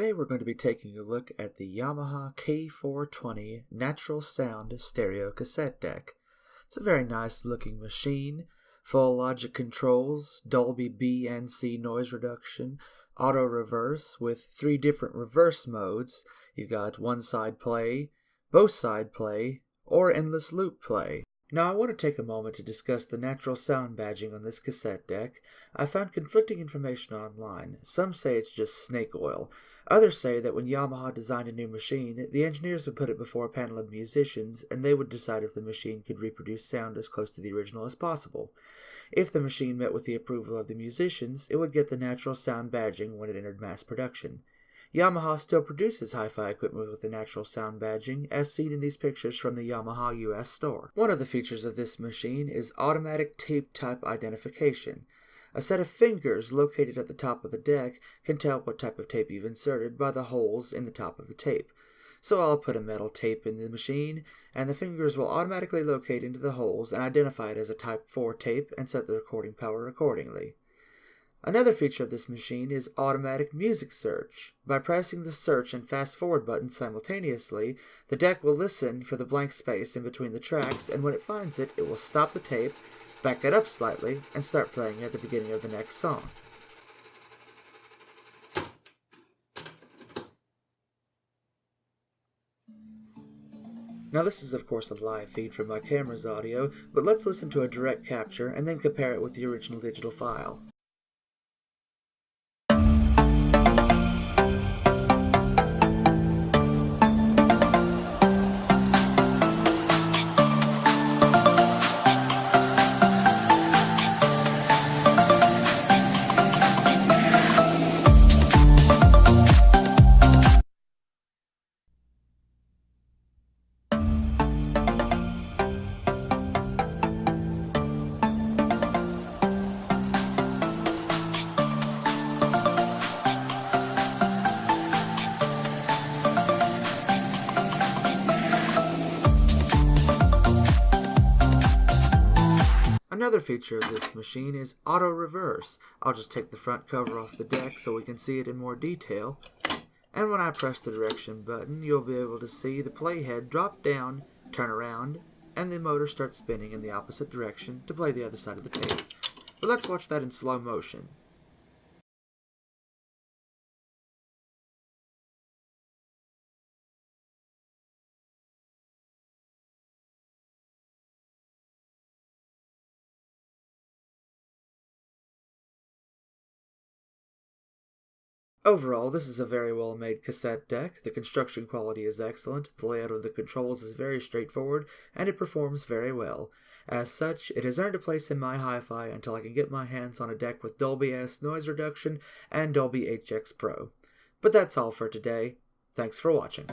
Today we're going to be taking a look at the Yamaha K420 Natural Sound Stereo Cassette Deck. It's a very nice looking machine, full logic controls, Dolby B and C noise reduction, auto reverse with 3 different reverse modes. You've got one side play, both side play, or endless loop play. Now I want to take a moment to discuss the natural sound badging on this cassette deck. I found conflicting information online. Some say it's just snake oil. Others say that when Yamaha designed a new machine, the engineers would put it before a panel of musicians and they would decide if the machine could reproduce sound as close to the original as possible. If the machine met with the approval of the musicians, it would get the natural sound badging when it entered mass production. Yamaha still produces hi-fi equipment with the natural sound badging, as seen in these pictures from the Yamaha US store. One of the features of this machine is automatic tape type identification. A set of fingers located at the top of the deck can tell what type of tape you've inserted by the holes in the top of the tape. So I'll put a metal tape in the machine, and the fingers will automatically locate into the holes and identify it as a Type 4 tape and set the recording power accordingly. Another feature of this machine is automatic music search. By pressing the search and fast forward buttons simultaneously, the deck will listen for the blank space in between the tracks, and when it finds it, it will stop the tape, back it up slightly, and start playing at the beginning of the next song. Now this is of course a live feed from my camera's audio, but let's listen to a direct capture and then compare it with the original digital file. Another feature of this machine is auto reverse. I'll just take the front cover off the deck so we can see it in more detail. And when I press the direction button, you'll be able to see the playhead drop down, turn around, and the motor starts spinning in the opposite direction to play the other side of the tape. But let's watch that in slow motion. Overall, this is a very well made cassette deck. The construction quality is excellent, the layout of the controls is very straightforward, and it performs very well. As such, it has earned a place in my hi-fi until I can get my hands on a deck with Dolby S noise reduction and Dolby HX Pro. But that's all for today. Thanks for watching.